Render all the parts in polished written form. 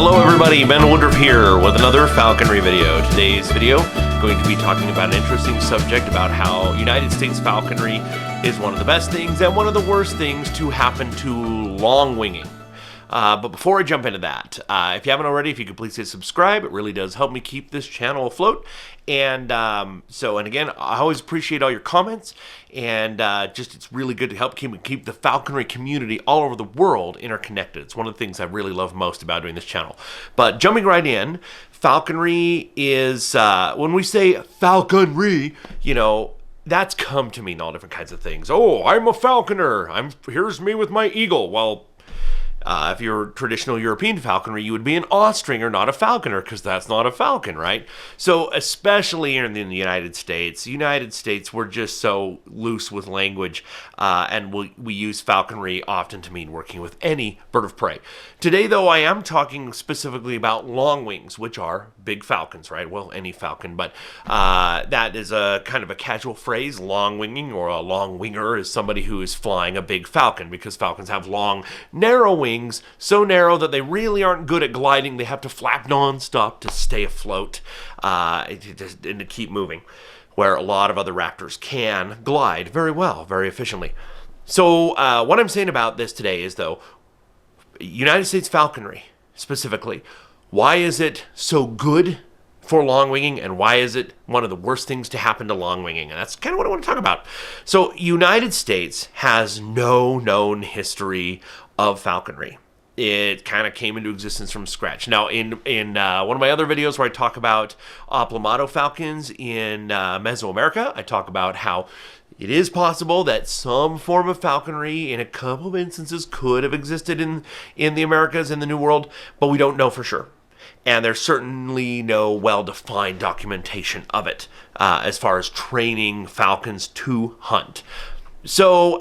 Hello everybody, Ben Woodruff here with another falconry video. Today's video going to be talking about an interesting subject about how United States falconry is one of the best things and one of the worst things to happen to longwinging. But before I jump into that, if you haven't already, if you could please hit subscribe, it really does help me keep this channel afloat. And again, I always appreciate all your comments, and it's really good to help keep the falconry community all over the world interconnected. It's one of the things I really love most about doing this channel. But jumping right in, falconry is, when we say falconry, that's come to mean all different kinds of things. Oh, I'm a falconer. Here's me with my eagle. Well, if you're traditional European falconry, you would be an Austringer, not a falconer, because that's not a falcon, right? So especially in the United States, we're just so loose with language, and we use falconry often to mean working with any bird of prey. Today, though, I am talking specifically about longwings, which are big falcons, right? Well, any falcon, but that is a kind of a casual phrase. Longwinging or a longwinger is somebody who is flying a big falcon, because falcons have long, narrow wings, so narrow that they really aren't good at gliding. They have to flap non-stop to stay afloat and to keep moving, where a lot of other raptors can glide very well, very efficiently. So what I'm saying about this today is, though, United States falconry specifically, why is it so good for longwinging, and why is it one of the worst things to happen to longwinging? And that's kind of what I want to talk about. So United States has no known history of falconry. It kind of came into existence from scratch. Now, in one of my other videos where I talk about Plumado falcons in Mesoamerica, I talk about how it is possible that some form of falconry in a couple of instances could have existed in the Americas, in the New World, but we don't know for sure. And there's certainly no well-defined documentation of it as far as training falcons to hunt. So,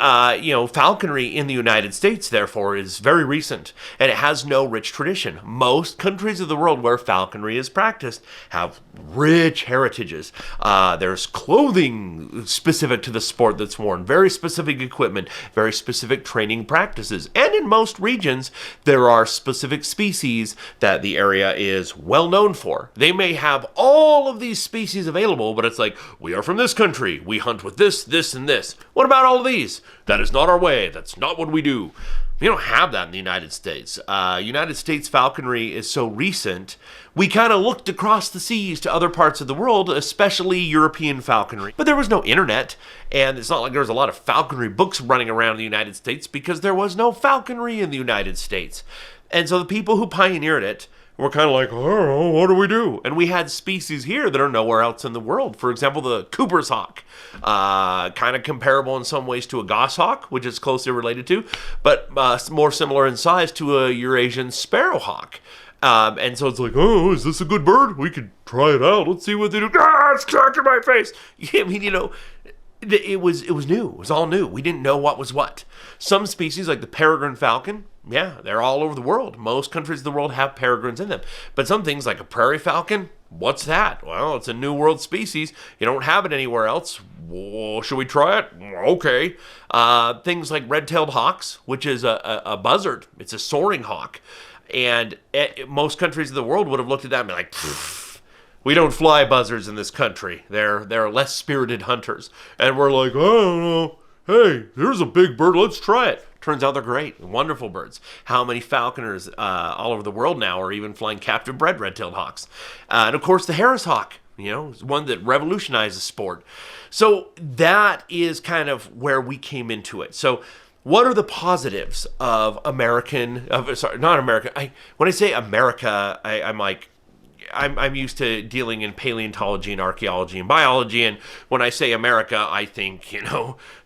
falconry in the United States, therefore, is very recent, and it has no rich tradition. Most countries of the world where falconry is practiced have rich heritages. There's clothing specific to the sport that's worn, very specific equipment, very specific training practices. And in most regions, there are specific species that the area is well known for. They may have all of these species available, but it's like, we are from this country, we hunt with this, this, and this. What about all of these? That is not our way. That's not what we do. We don't have that in the United States. United States falconry is so recent, we kind of looked across the seas to other parts of the world, especially European falconry. But there was no internet, and it's not like there was a lot of falconry books running around the United States because there was no falconry in the United States. And so the people who pioneered it were kind of like, oh, what do we do? And we had species here that are nowhere else in the world. For example, the Cooper's hawk, kind of comparable in some ways to a goshawk, which is closely related to, but more similar in size to a Eurasian sparrowhawk. And so it's like, oh, is this a good bird? We could try it out. Let's see what they do. Ah, it's stuck in my face. I mean, it was new. It was all new. We didn't know what was what. Some species, like the peregrine falcon, yeah, they're all over the world. Most countries of the world have peregrines in them. But some things like a prairie falcon, what's that? Well, it's a new world species. You don't have it anywhere else. Well, should we try it? Okay. Things like red-tailed hawks, which is a buzzard. It's a soaring hawk. And most countries of the world would have looked at that and be like, we don't fly buzzards in this country. They're less spirited hunters. And we're like, oh, I don't know. Hey, here's a big bird. Let's try it. Turns out they're great, wonderful birds. How many falconers all over the world now are even flying captive-bred red-tailed hawks? And of course, the Harris hawk, is one that revolutionized the sport. So that is kind of where we came into it. So what are the positives of when I say America, I'm used to dealing in paleontology and archaeology and biology, and when I say America, I think,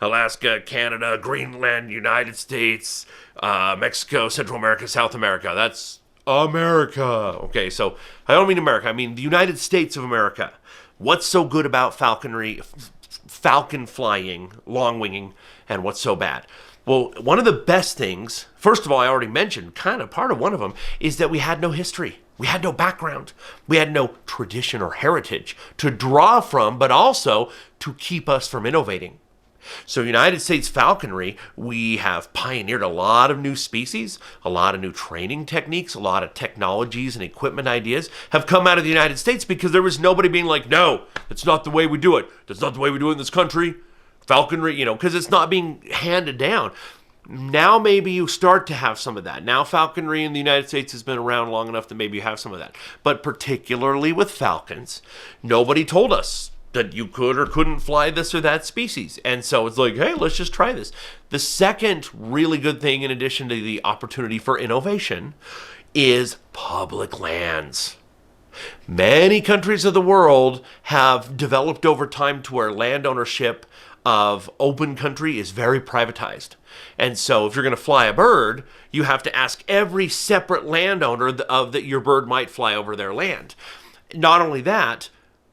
Alaska, Canada, Greenland, United States, Mexico, Central America, South America. That's America. Okay, so I don't mean America. I mean the United States of America. What's so good about falconry, falcon flying, longwinging, and what's so bad? Well, one of the best things, first of all, I already mentioned, kind of part of one of them, is that we had no history. We had no background. We had no tradition or heritage to draw from, but also to keep us from innovating. So United States falconry, we have pioneered a lot of new species, a lot of new training techniques, a lot of technologies and equipment ideas have come out of the United States because there was nobody being like, no, that's not the way we do it. That's not the way we do it in this country. Falconry, because it's not being handed down. Now maybe you start to have some of that. Now falconry in the United States has been around long enough that maybe you have some of that. But particularly with falcons, nobody told us that you could or couldn't fly this or that species. And so it's like, hey, let's just try this. The second really good thing, in addition to the opportunity for innovation, is public lands. Many countries of the world have developed over time to where land ownership of open country is very privatized. And so if you're going to fly a bird, you have to ask every separate landowner that your bird might fly over their land. Not only that,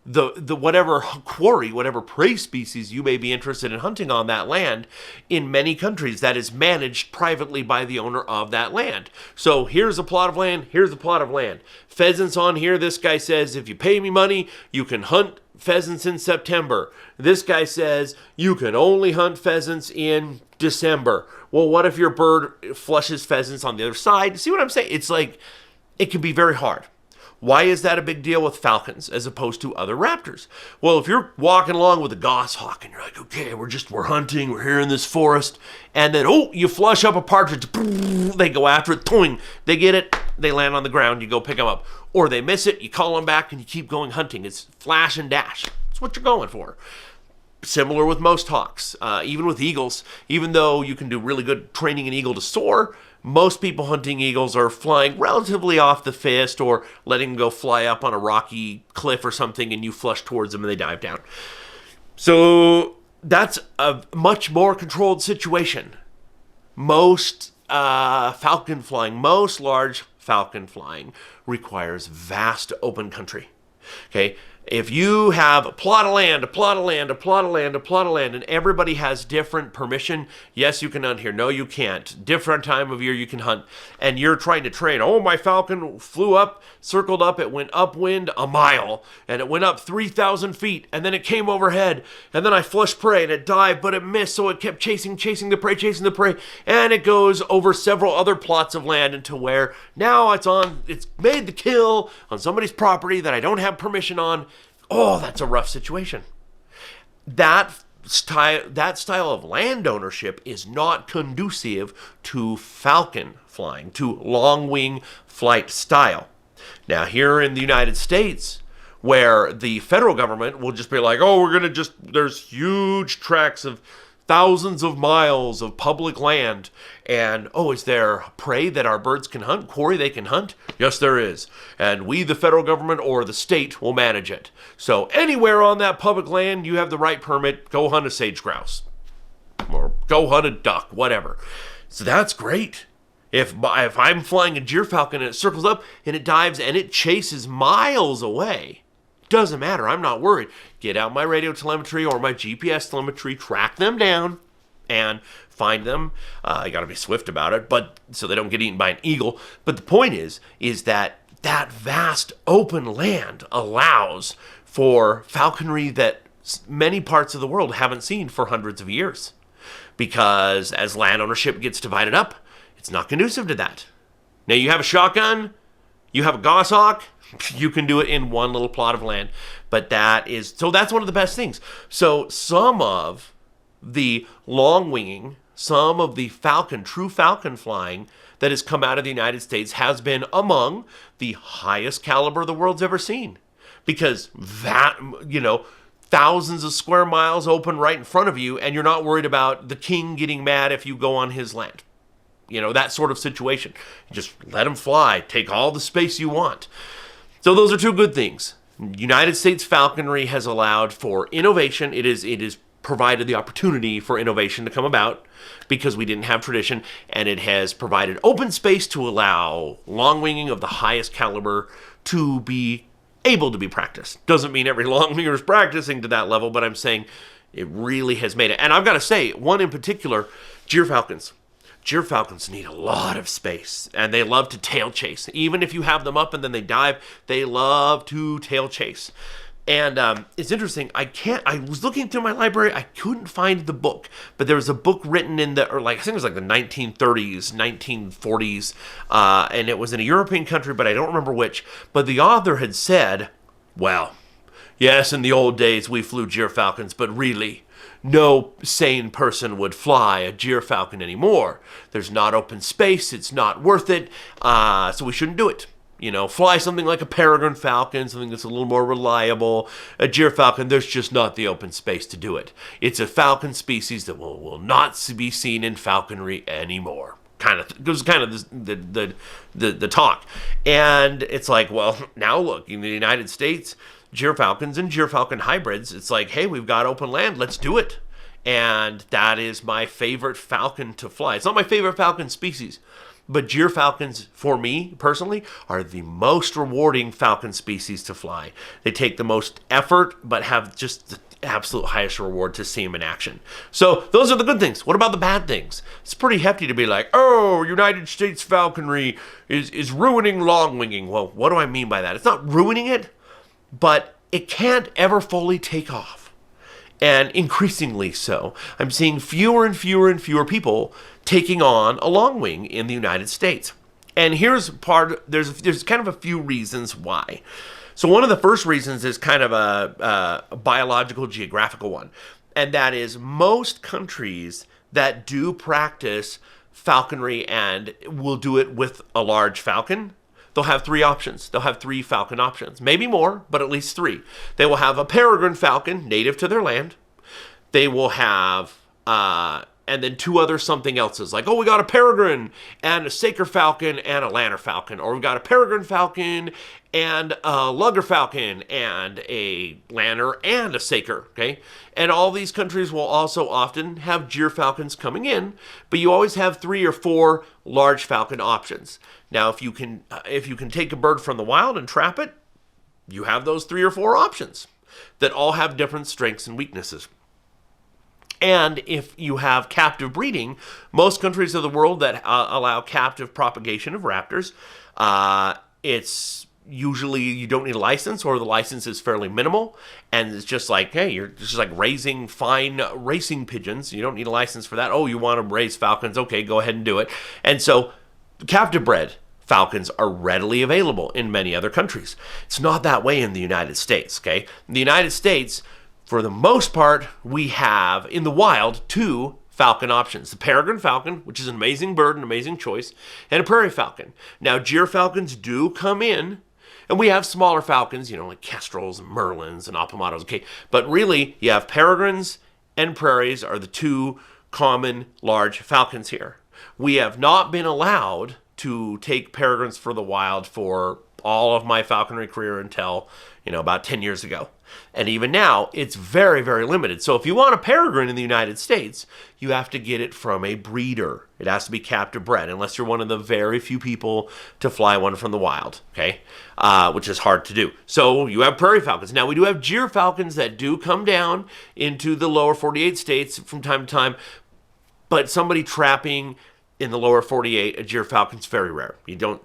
the whatever quarry, whatever prey species you may be interested in hunting on that land, in many countries that is managed privately by the owner of that land. So here's a plot of land, here's a plot of land. Pheasants on here, this guy says, if you pay me money, you can hunt pheasants in September. This guy says, you can only hunt pheasants in December. Well, what if your bird flushes pheasants on the other side? See what I'm saying? It's like, it can be very hard. Why is that a big deal with falcons as opposed to other raptors? Well, if you're walking along with a goshawk and you're like, okay, we're hunting, we're here in this forest, and then, you flush up a partridge, they go after it, toing, they get it, they land on the ground, you go pick them up. Or they miss it, you call them back, and you keep going hunting. It's flash and dash. That's what you're going for. Similar with most hawks, even with eagles, even though you can do really good training an eagle to soar, most people hunting eagles are flying relatively off the fist or letting them go fly up on a rocky cliff or something and you flush towards them and they dive down. So that's a much more controlled situation. Most falcon flying, most large falcon flying requires vast open country. Okay, if you have a plot of land, a plot of land, a plot of land, a plot of land, and everybody has different permission, yes, you can hunt here. No, you can't. Different time of year you can hunt. And you're trying to train, my falcon flew up, circled up, it went upwind a mile, and it went up 3,000 feet, and then it came overhead, and then I flushed prey, and it dived, but it missed, so it kept chasing the prey, and it goes over several other plots of land into where now it's made the kill on somebody's property that I don't have permission on. Oh, that's a rough situation. That style of land ownership is not conducive to falcon flying, to long wing flight style. Now, here in the United States, where the federal government will just be like, there's huge tracts of thousands of miles of public land, and is there prey that our birds can hunt, quarry they can hunt? Yes, there is, and we, the federal government or the state, will manage it. So anywhere on that public land you have the right permit, go hunt a sage grouse or go hunt a duck, whatever. So that's great. If I'm flying a gyrfalcon and it circles up and it dives and it chases miles away, doesn't matter. I'm not worried. Get out my radio telemetry or my GPS telemetry, track them down, and find them. You got to be swift about it, but so they don't get eaten by an eagle. But the point is that vast open land allows for falconry that many parts of the world haven't seen for hundreds of years. Because as land ownership gets divided up, it's not conducive to that. Now you have a shotgun, you have a goshawk, you can do it in one little plot of land, but that's one of the best things. So some of the long winging, some of the true falcon flying that has come out of the United States has been among the highest caliber the world's ever seen. Because thousands of square miles open right in front of you, and you're not worried about the king getting mad if you go on his land. That sort of situation. You just let them fly, take all the space you want. So those are two good things. United States falconry has allowed for innovation. It is provided the opportunity for innovation to come about because we didn't have tradition, and it has provided open space to allow long winging of the highest caliber to be able to be practiced. Doesn't mean every long winger is practicing to that level, but I'm saying it really has made it. And I've got to say, one in particular, gyrfalcons. Gyrfalcons need a lot of space, and they love to tail chase. Even if you have them up and then they dive, they love to tail chase. And it's interesting. I was looking through my library. I couldn't find the book, but there was a book written in I think it was like the 1930s, 1940s, and it was in a European country, but I don't remember which. But the author had said, well, yes, in the old days we flew gyrfalcons, but really, no sane person would fly a gyrfalcon anymore. There's not open space. It's not worth it. So we shouldn't do it. Fly something like a peregrine falcon, something that's a little more reliable. A gyrfalcon, there's just not the open space to do it. It's a falcon species that will not be seen in falconry anymore. It was kind of the talk. And it's like, well, now look, in the United States, gyrfalcons and gyrfalcon hybrids, it's like, hey, we've got open land, let's do it. And that is my favorite falcon to fly. It's not my favorite falcon species, but gyrfalcons, for me personally, are the most rewarding falcon species to fly. They take the most effort, but have just the absolute highest reward to see them in action. So those are the good things. What about the bad things? It's pretty hefty to be like, oh, United States falconry is ruining longwinging. Well, what do I mean by that? It's not ruining it, but it can't ever fully take off. And increasingly so. I'm seeing fewer and fewer and fewer people taking on a longwing in the United States. And here's there's kind of a few reasons why. So one of the first reasons is kind of a biological, geographical one. And that is most countries that do practice falconry and will do it with a large falcon, they'll have three options. They'll have three falcon options. Maybe more, but at least three. They will have a peregrine falcon, native to their land. They will have, and then two other something else's. Like, oh, we got a peregrine and a saker falcon and a lanner falcon. Or we got a peregrine falcon and a lugger falcon and a lanner and a saker, okay? And all these countries will also often have gyrfalcons coming in, but you always have 3 or 4 large falcon options. Now, if you can take a bird from the wild and trap it, you have those 3 or 4 options that all have different strengths and weaknesses. And if you have captive breeding, most countries of the world that allow captive propagation of raptors, it's usually you don't need a license, or the license is fairly minimal, and it's just like, hey, you're just like raising fine racing pigeons. You don't need a license for that. Oh, you want to raise falcons? Okay, go ahead and do it. And so captive bred falcons are readily available in many other countries. It's not that way in the United States, okay? In the United States, for the most part, we have, in the wild, 2 falcon options. The peregrine falcon, which is an amazing bird, an amazing choice, and a prairie falcon. Now, gyrfalcons do come in, and we have smaller falcons, like kestrels and merlins and aplomatos, okay? But really, you have peregrines and prairies are the 2 common large falcons here. We have not been allowed to take peregrines for the wild for all of my falconry career until, about 10 years ago. And even now, it's very, very limited. So if you want a peregrine in the United States, you have to get it from a breeder. It has to be captive bred, unless you're one of the very few people to fly one from the wild, okay? Which is hard to do. So you have prairie falcons. Now, we do have gyrfalcons that do come down into the lower 48 states from time to time, but somebody trapping in the lower 48, a gyrfalcon's very rare.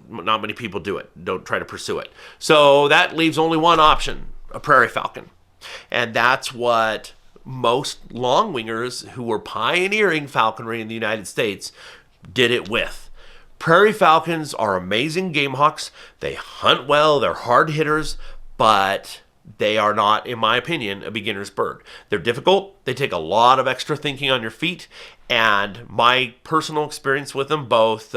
Not many people do it. Don't try to pursue it. So that leaves only one option, a prairie falcon. And that's what most longwingers who were pioneering falconry in the United States did it with. Prairie falcons are amazing game hawks. They hunt well, they're hard hitters, but they are not, in my opinion, a beginner's bird. They're difficult. They take a lot of extra thinking on your feet. And my personal experience with them, both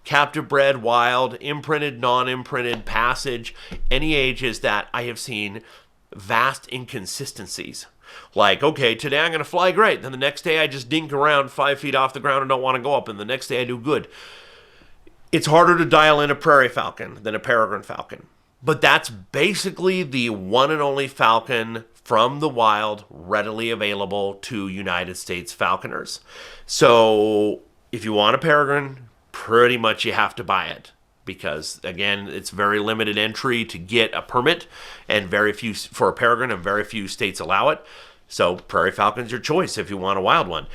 captive bred, wild, imprinted, non-imprinted, passage, any age, is that I have seen vast inconsistencies. Like, okay, today I'm going to fly great. Then the next day I just dink around 5 feet off the ground and don't want to go up. And the next day I do good. It's harder to dial in a prairie falcon than a peregrine falcon. But that's basically the one and only falcon from the wild readily available to United States falconers. So if you want a peregrine, pretty much you have to buy it. Because, again, it's very limited entry to get a permit, and very few for a peregrine, and very few states allow it. So prairie falcon's your choice if you want a wild one.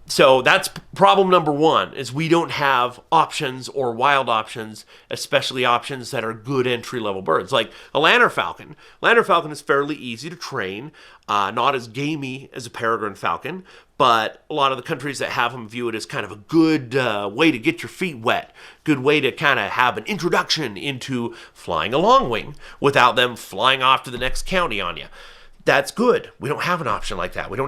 So that's problem number one, is we don't have options or wild options, especially options that are good entry-level birds. Like a lanner falcon. Lanner falcon is fairly easy to train, not as gamey as a peregrine falcon, but a lot of the countries that have them view it as kind of a good way to get your feet wet, good way to kind of have an introduction into flying a long wing without them flying off to the next county on you. That's good. We don't have an option like that. We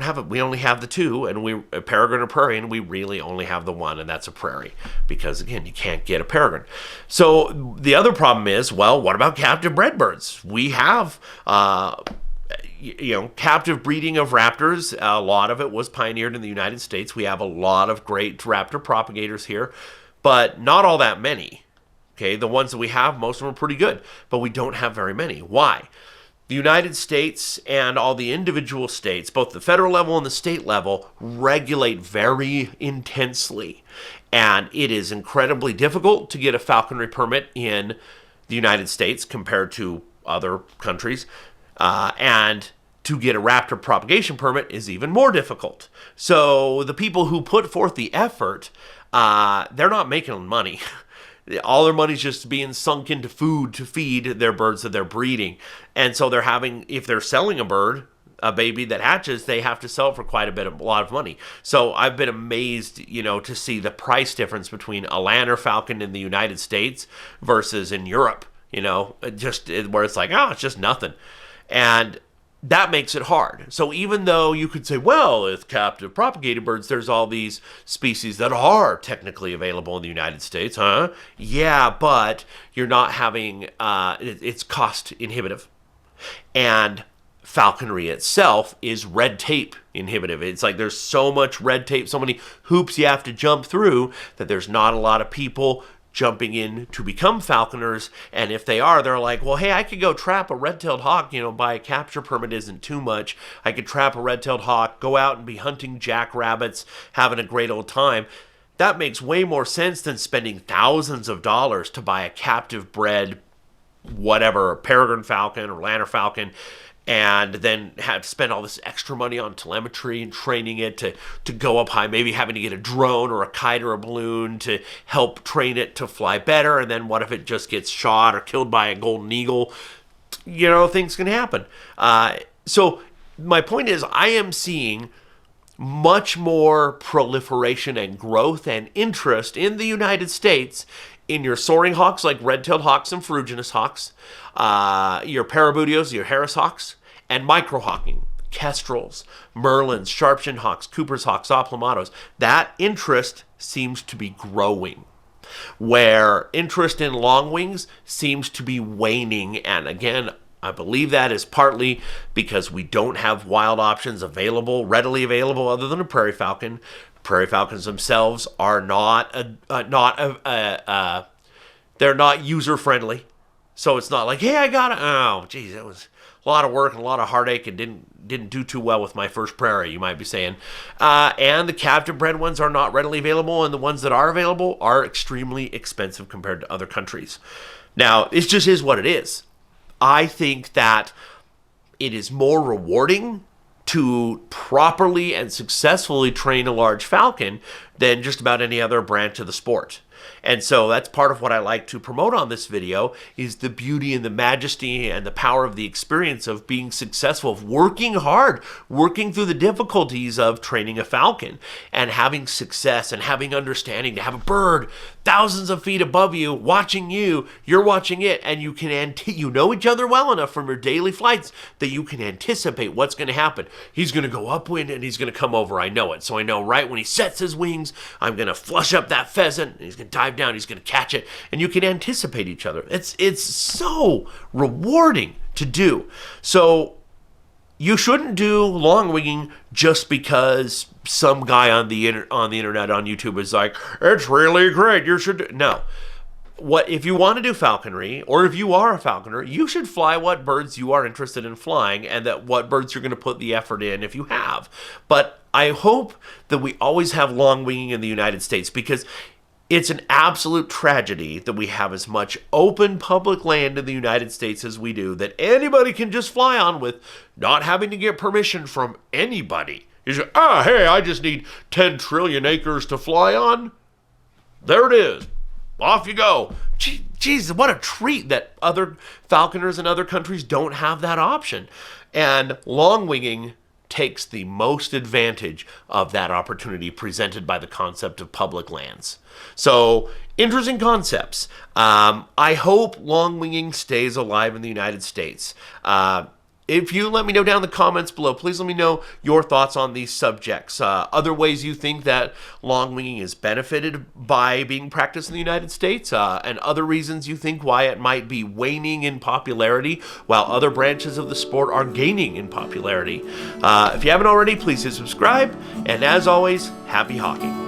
only have the two, and a peregrine or prairie, and we really only have the one, and that's a prairie, because again, you can't get a peregrine. So the other problem is, well, what about captive bred birds? We have captive breeding of raptors. A lot of it was pioneered in the United States. We have a lot of great raptor propagators here, but not all that many. Okay, the ones that we have, most of them are pretty good, but we don't have very many. Why? The United States and all the individual states, both the federal level and the state level, regulate very intensely. And it is incredibly difficult to get a falconry permit in the United States compared to other countries. And to get a raptor propagation permit is even more difficult. So the people who put forth the effort, they're not making money. All their money's just being sunk into food to feed their birds that they're breeding. And so if they're selling a baby that hatches, they have to sell for quite a lot of money. So I've been amazed, to see the price difference between a lanner falcon in the United States versus in Europe, just where it's like, it's just nothing. And that makes it hard. So even though you could say, well, with captive propagated birds, there's all these species that are technically available in the United States, huh? Yeah, but you're not having, it's cost inhibitive. And falconry itself is red tape inhibitive. It's like there's so much red tape, so many hoops you have to jump through, that there's not a lot of people jumping in to become falconers. And if they are, they're like, well, hey, I could go trap a red-tailed hawk, buy a capture permit isn't too much. I could trap a red-tailed hawk, go out and be hunting jackrabbits, having a great old time. That makes way more sense than spending thousands of dollars to buy a captive bred, whatever, peregrine falcon or lanner falcon, and then have to spend all this extra money on telemetry and training it to go up high, maybe having to get a drone or a kite or a balloon to help train it to fly better. And then what if it just gets shot or killed by a golden eagle? Things can happen. So my point is, I am seeing much more proliferation and growth and interest in the United States in your soaring hawks like red-tailed hawks and ferruginous hawks, your parabutios, your Harris hawks, and microhawking, kestrels, merlins, sharp-shinned hawks, Cooper's hawks, oplomatos. That interest seems to be growing, where interest in longwings seems to be waning. And again, I believe that is partly because we don't have wild options readily available, other than a prairie falcon. Prairie falcons themselves are they're not user friendly. So it's not like, hey, it was a lot of work and a lot of heartache and didn't do too well with my first prairie, you might be saying. And the captive bred ones are not readily available, and the ones that are available are extremely expensive compared to other countries. Now, it just is what it is. I think that it is more rewarding to properly and successfully train a large falcon than just about any other branch of the sport. And so that's part of what I like to promote on this video, is the beauty and the majesty and the power of the experience of being successful, of working hard, working through the difficulties of training a falcon and having success and having understanding, to have a bird thousands of feet above you, watching you, you're watching it, and you can know each other well enough from your daily flights that you can anticipate what's going to happen. He's going to go upwind and he's going to come over. I know it. So I know right when he sets his wings, I'm going to flush up that pheasant, and he's going to dive down, he's going to catch it, and you can anticipate each other. It's so rewarding to do. So you shouldn't do long winging just because some guy on the internet, on YouTube, is like, it's really great, you should do. No. If you want to do falconry, or if you are a falconer, you should fly what birds you are interested in flying, and what birds you're going to put the effort in if you have. But I hope that we always have long winging in the United States, because it's an absolute tragedy that we have as much open public land in the United States as we do, that anybody can just fly on with not having to get permission from anybody. You say, hey, I just need 10 trillion acres to fly on. There it is. Off you go. Geez, what a treat that other falconers in other countries don't have that option. And longwinging takes the most advantage of that opportunity presented by the concept of public lands. So, interesting concepts. I hope longwinging stays alive in the United States. If you let me know down in the comments below, please let me know your thoughts on these subjects. Other ways you think that longwinging is benefited by being practiced in the United States, and other reasons you think why it might be waning in popularity while other branches of the sport are gaining in popularity. If you haven't already, please hit subscribe, and as always, happy hawking.